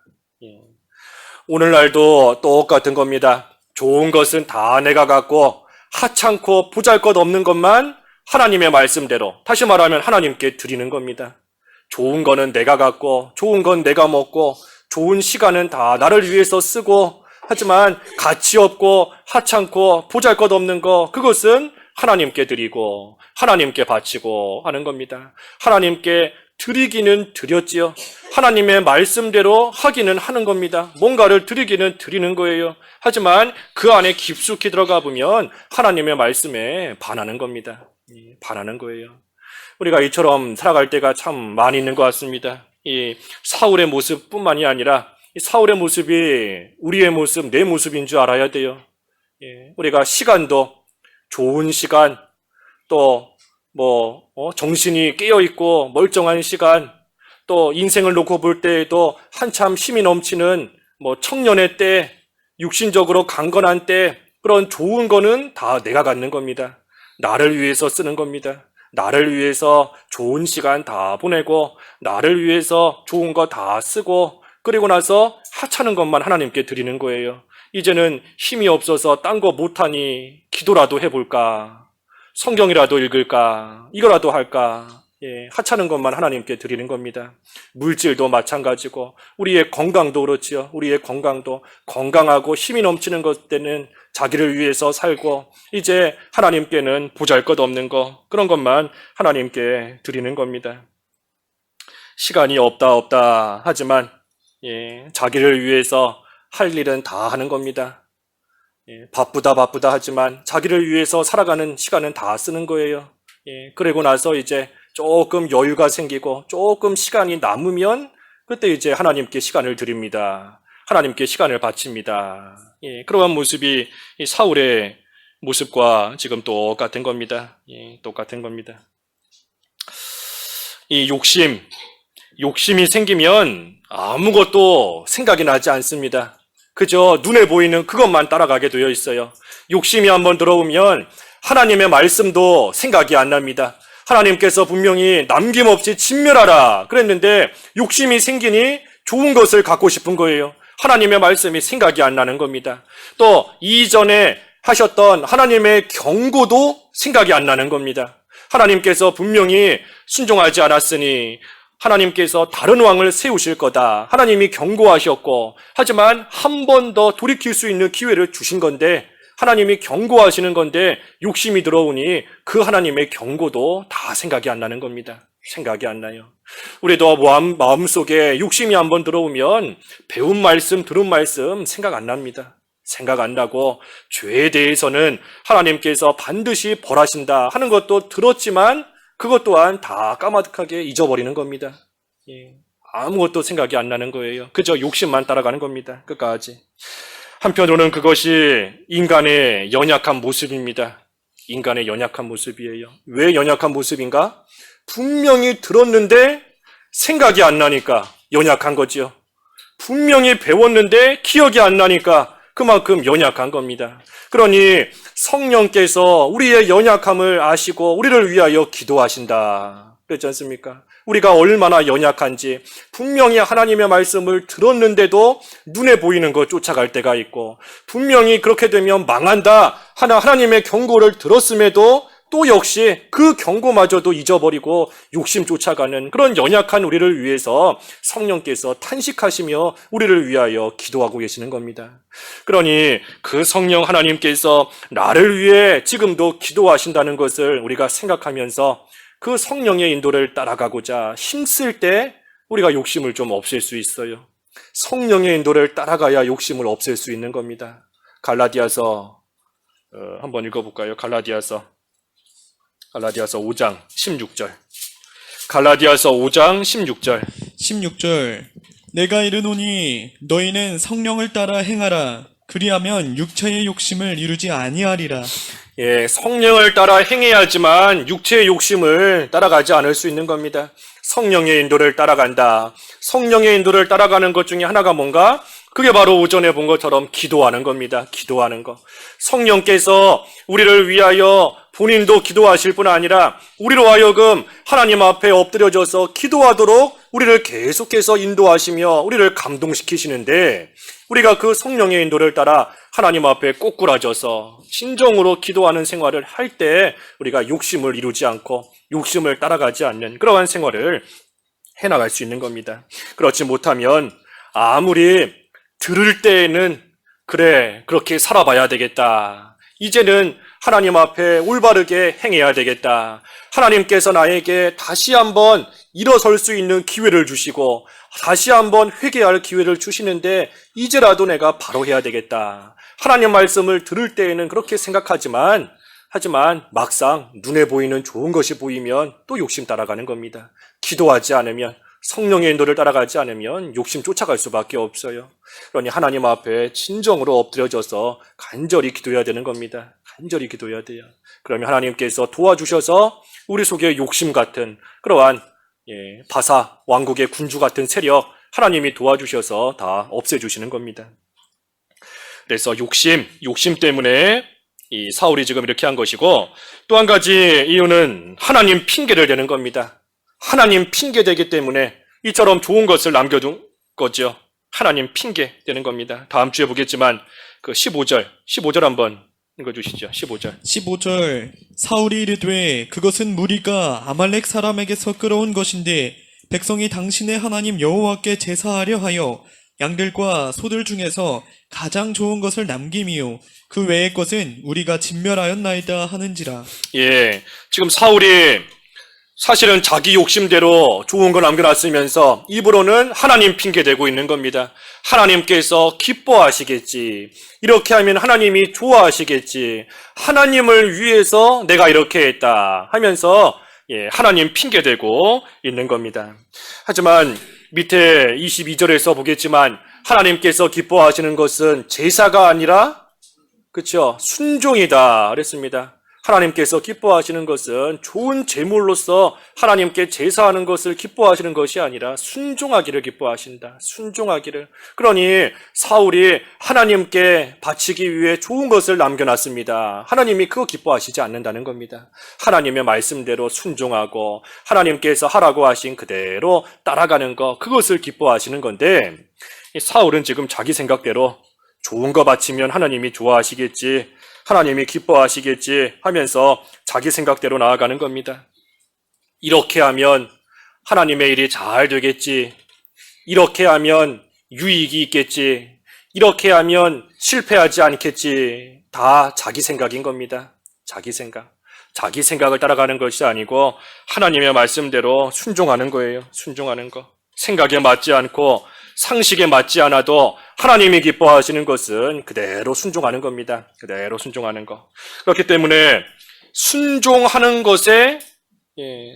Speaker 1: 오늘날도 똑같은 겁니다. 좋은 것은 다 내가 갖고 하찮고 보잘것없는 것만 하나님의 말씀대로, 다시 말하면 하나님께 드리는 겁니다. 좋은 거는 내가 갖고 좋은 건 내가 먹고 좋은 시간은 다 나를 위해서 쓰고, 하지만 가치 없고 하찮고 보잘것없는 거, 그것은 하나님께 드리고 하나님께 바치고 하는 겁니다. 하나님께 드리기는 드렸지요. 하나님의 말씀대로 하기는 하는 겁니다. 뭔가를 드리기는 드리는 거예요. 하지만 그 안에 깊숙이 들어가 보면 하나님의 말씀에 반하는 겁니다. 반하는 거예요. 우리가 이처럼 살아갈 때가 참 많이 있는 것 같습니다. 이 사울의 모습뿐만이 아니라 이 사울의 모습이 우리의 모습, 내 모습인 줄 알아야 돼요. 우리가 시간도 좋은 시간, 또 정신이 깨어있고 멀쩡한 시간, 또 인생을 놓고 볼 때에도 한참 힘이 넘치는 청년의 때, 육신적으로 강건한 때, 그런 좋은 거는 다 내가 갖는 겁니다. 나를 위해서 쓰는 겁니다. 나를 위해서 좋은 시간 다 보내고 나를 위해서 좋은 거 다 쓰고, 그리고 나서 하찮은 것만 하나님께 드리는 거예요. 이제는 힘이 없어서 딴 거 못하니 기도라도 해볼까? 성경이라도 읽을까? 이거라도 할까? 하찮은 것만 하나님께 드리는 겁니다. 물질도 마찬가지고 우리의 건강도 그렇지요. 우리의 건강도 건강하고 힘이 넘치는 것 때는 자기를 위해서 살고 이제 하나님께는 보잘것없는 거 그런 것만 하나님께 드리는 겁니다. 시간이 없다 하지만 자기를 위해서 할 일은 다 하는 겁니다. 바쁘다 하지만 자기를 위해서 살아가는 시간은 다 쓰는 거예요. 그러고 나서 이제 조금 여유가 생기고 조금 시간이 남으면 그때 이제 하나님께 시간을 드립니다. 하나님께 시간을 바칩니다. 그러한 모습이 이 사울의 모습과 지금 똑같은 겁니다. 똑같은 겁니다. 이 욕심이 생기면 아무것도 생각이 나지 않습니다. 그저 눈에 보이는 그것만 따라가게 되어 있어요. 욕심이 한번 들어오면 하나님의 말씀도 생각이 안 납니다. 하나님께서 분명히 남김없이 진멸하라 그랬는데 욕심이 생기니 좋은 것을 갖고 싶은 거예요. 하나님의 말씀이 생각이 안 나는 겁니다. 또 이전에 하셨던 하나님의 경고도 생각이 안 나는 겁니다. 하나님께서 분명히 순종하지 않았으니 하나님께서 다른 왕을 세우실 거다. 하나님이 경고하셨고 하지만 한 번 더 돌이킬 수 있는 기회를 주신 건데 하나님이 경고하시는 건데 욕심이 들어오니 그 하나님의 경고도 다 생각이 안 나는 겁니다. 생각이 안 나요. 우리도 마음속에 욕심이 한번 들어오면 배운 말씀, 들은 말씀 생각 안 납니다. 생각 안 나고 죄에 대해서는 하나님께서 반드시 벌하신다 하는 것도 들었지만 그것 또한 다 까마득하게 잊어버리는 겁니다. 아무것도 생각이 안 나는 거예요. 그저 욕심만 따라가는 겁니다. 끝까지. 한편으로는 그것이 인간의 연약한 모습입니다. 인간의 연약한 모습이에요. 왜 연약한 모습인가? 분명히 들었는데 생각이 안 나니까 연약한 거지요. 분명히 배웠는데 기억이 안 나니까 그만큼 연약한 겁니다. 그러니 성령께서 우리의 연약함을 아시고 우리를 위하여 기도하신다. 그렇지 않습니까? 우리가 얼마나 연약한지 분명히 하나님의 말씀을 들었는데도 눈에 보이는 것 쫓아갈 때가 있고 분명히 그렇게 되면 망한다 하나님의 경고를 들었음에도 또 역시 그 경고마저도 잊어버리고 욕심 쫓아가는 그런 연약한 우리를 위해서 성령께서 탄식하시며 우리를 위하여 기도하고 계시는 겁니다. 그러니 그 성령 하나님께서 나를 위해 지금도 기도하신다는 것을 우리가 생각하면서 그 성령의 인도를 따라가고자 힘쓸 때 우리가 욕심을 좀 없앨 수 있어요. 성령의 인도를 따라가야 욕심을 없앨 수 있는 겁니다. 갈라디아서 한번 읽어볼까요? 갈라디아서 5장 16절. 갈라디아서 5장 16절.
Speaker 2: 16절 내가 이르노니 너희는 성령을 따라 행하라. 그리하면 육체의 욕심을 이루지 아니하리라.
Speaker 1: 성령을 따라 행해야지만 육체의 욕심을 따라가지 않을 수 있는 겁니다. 성령의 인도를 따라간다. 성령의 인도를 따라가는 것 중에 하나가 뭔가? 그게 바로 오전에 본 것처럼 기도하는 겁니다. 기도하는 것. 성령께서 우리를 위하여 본인도 기도하실 뿐 아니라 우리로 하여금 하나님 앞에 엎드려져서 기도하도록 우리를 계속해서 인도하시며 우리를 감동시키시는데 우리가 그 성령의 인도를 따라 하나님 앞에 꼬꾸라져서 진정으로 기도하는 생활을 할 때 우리가 욕심을 이루지 않고 욕심을 따라가지 않는 그러한 생활을 해나갈 수 있는 겁니다. 그렇지 못하면 아무리 들을 때에는 그래 그렇게 살아봐야 되겠다. 이제는 하나님 앞에 올바르게 행해야 되겠다. 하나님께서 나에게 다시 한번 일어설 수 있는 기회를 주시고 다시 한번 회개할 기회를 주시는데 이제라도 내가 바로 해야 되겠다. 하나님 말씀을 들을 때에는 그렇게 생각하지만 막상 눈에 보이는 좋은 것이 보이면 또 욕심 따라가는 겁니다. 기도하지 않으면 성령의 인도를 따라가지 않으면 욕심 쫓아갈 수밖에 없어요. 그러니 하나님 앞에 진정으로 엎드려져서 간절히 기도해야 되는 겁니다. 간절히 기도해야 돼요. 그러면 하나님께서 도와주셔서 우리 속에 욕심 같은 그러한 바사 왕국의 군주 같은 세력 하나님이 도와주셔서 다 없애주시는 겁니다. 그래서 욕심 때문에 이 사울이 지금 이렇게 한 것이고 또 한 가지 이유는 하나님 핑계를 대는 겁니다. 하나님 핑계 대기 때문에 이처럼 좋은 것을 남겨둔 거죠. 하나님 핑계 대는 겁니다. 다음 주에 보겠지만 그 15절 한번 읽어주시죠. 15절.
Speaker 2: 15절 사울이 이르되 그것은 무리가 아말렉 사람에게서 끌어온 것인데 백성이 당신의 하나님 여호와께 제사하려 하여 양들과 소들 중에서 가장 좋은 것을 남김이요 그 외의 것은 우리가 진멸하였나이다 하는지라.
Speaker 1: 예, 지금 사울이 사실은 자기 욕심대로 좋은 거 남겨놨으면서 입으로는 하나님 핑계대고 있는 겁니다. 하나님께서 기뻐하시겠지. 이렇게 하면 하나님이 좋아하시겠지. 하나님을 위해서 내가 이렇게 했다 하면서 하나님 핑계대고 있는 겁니다. 하지만 밑에 22절에서 보겠지만 하나님께서 기뻐하시는 것은 제사가 아니라 그렇죠? 순종이다 그랬습니다. 하나님께서 기뻐하시는 것은 좋은 제물로서 하나님께 제사하는 것을 기뻐하시는 것이 아니라 순종하기를 기뻐하신다. 순종하기를. 그러니 사울이 하나님께 바치기 위해 좋은 것을 남겨놨습니다. 하나님이 그거 기뻐하시지 않는다는 겁니다. 하나님의 말씀대로 순종하고 하나님께서 하라고 하신 그대로 따라가는 것, 그것을 기뻐하시는 건데 사울은 지금 자기 생각대로 좋은 거 바치면 하나님이 좋아하시겠지, 하나님이 기뻐하시겠지 하면서 자기 생각대로 나아가는 겁니다. 이렇게 하면 하나님의 일이 잘 되겠지, 이렇게 하면 유익이 있겠지, 이렇게 하면 실패하지 않겠지, 다 자기 생각인 겁니다. 자기 생각을 따라가는 것이 아니고 하나님의 말씀대로 순종하는 거예요. 순종하는 거. 생각에 맞지 않고 상식에 맞지 않아도 하나님이 기뻐하시는 것은 그대로 순종하는 겁니다. 그대로 순종하는 것. 그렇기 때문에 순종하는 것에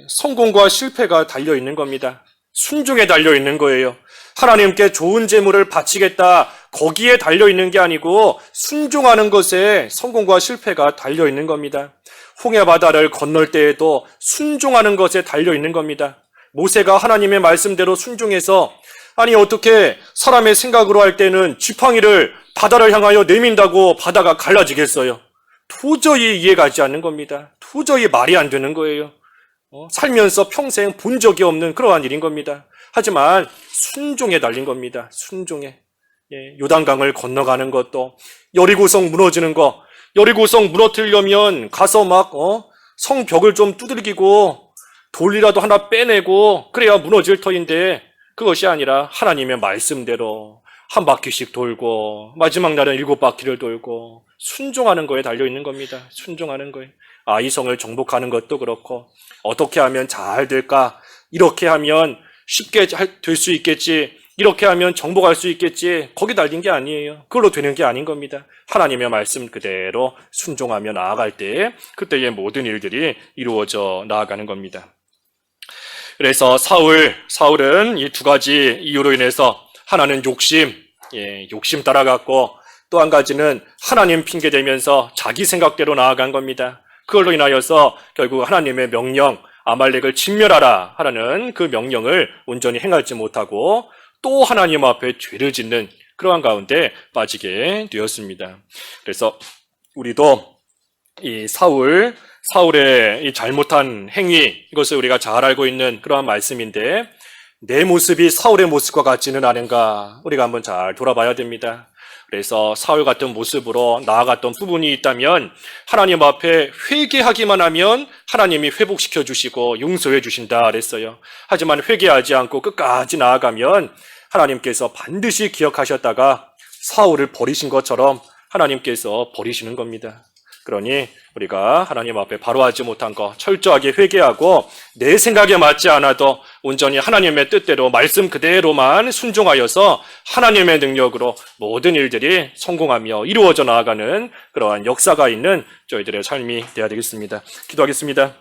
Speaker 1: 성공과 실패가 달려있는 겁니다. 순종에 달려있는 거예요. 하나님께 좋은 제물을 바치겠다, 거기에 달려있는 게 아니고 순종하는 것에 성공과 실패가 달려있는 겁니다. 홍해바다를 건널 때에도 순종하는 것에 달려있는 겁니다. 모세가 하나님의 말씀대로 순종해서 아니 어떻게 사람의 생각으로 할 때는 지팡이를 바다를 향하여 내민다고 바다가 갈라지겠어요? 도저히 이해가지 않는 겁니다. 도저히 말이 안 되는 거예요. 살면서 평생 본 적이 없는 그러한 일인 겁니다. 하지만 순종에 달린 겁니다. 순종에. 요단강을 건너가는 것도, 여리고성 무너지는 거, 여리고성 무너뜨리려면 가서 막 성벽을 좀 두들기고 돌이라도 하나 빼내고 그래야 무너질 터인데 그것이 아니라 하나님의 말씀대로 한 바퀴씩 돌고 마지막 날은 7바퀴를 돌고 순종하는 거에 달려있는 겁니다. 순종하는 거에. 이 성을 정복하는 것도 그렇고 어떻게 하면 잘 될까? 이렇게 하면 쉽게 될 수 있겠지. 이렇게 하면 정복할 수 있겠지. 거기 달린 게 아니에요. 그걸로 되는 게 아닌 겁니다. 하나님의 말씀 그대로 순종하며 나아갈 때 그때의 모든 일들이 이루어져 나아가는 겁니다. 그래서 사울은 이 두 가지 이유로 인해서 하나는 욕심 따라갔고 또 한 가지는 하나님 핑계대면서 자기 생각대로 나아간 겁니다. 그걸로 인하여서 결국 하나님의 명령, 아말렉을 진멸하라 하라는 그 명령을 온전히 행하지 못하고 또 하나님 앞에 죄를 짓는 그러한 가운데 빠지게 되었습니다. 그래서 우리도 이 사울의 이 잘못한 행위, 이것을 우리가 잘 알고 있는 그러한 말씀인데 내 모습이 사울의 모습과 같지는 않은가 우리가 한번 잘 돌아봐야 됩니다. 그래서 사울 같은 모습으로 나아갔던 부분이 있다면 하나님 앞에 회개하기만 하면 하나님이 회복시켜 주시고 용서해 주신다 그랬어요. 하지만 회개하지 않고 끝까지 나아가면 하나님께서 반드시 기억하셨다가 사울을 버리신 것처럼 하나님께서 버리시는 겁니다. 그러니 우리가 하나님 앞에 바로 하지 못한 거 철저하게 회개하고 내 생각에 맞지 않아도 온전히 하나님의 뜻대로 말씀 그대로만 순종하여서 하나님의 능력으로 모든 일들이 성공하며 이루어져 나아가는 그러한 역사가 있는 저희들의 삶이 되어야 되겠습니다. 기도하겠습니다.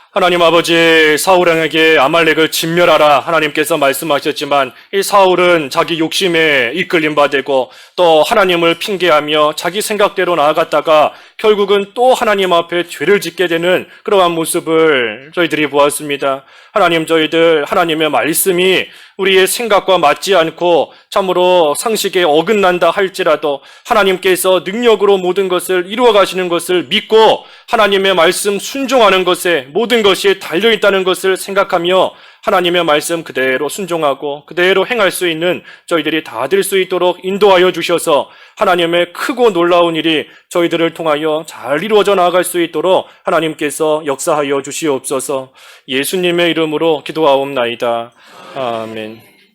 Speaker 1: 하나님 아버지, 사울에게 아말렉을 진멸하라 하나님께서 말씀하셨지만 이 사울은 자기 욕심에 이끌림 바되고 또 하나님을 핑계하며 자기 생각대로 나아갔다가 결국은 또 하나님 앞에 죄를 짓게 되는 그러한 모습을 저희들이 보았습니다. 하나님, 저희들 하나님의 말씀이 우리의 생각과 맞지 않고 참으로 상식에 어긋난다 할지라도 하나님께서 능력으로 모든 것을 이루어 가시는 것을 믿고 하나님의 말씀 순종하는 것에 모든 것이 달려있다는 것을 생각하며 하나님의 말씀 그대로 순종하고 그대로 행할 수 있는 저희들이 다 될 수 있도록 인도하여 주셔서 하나님의 크고 놀라운 일이 저희들을 통하여 잘 이루어져 나아갈 수 있도록 하나님께서 역사하여 주시옵소서. 예수님의 이름으로 기도하옵나이다. 아멘.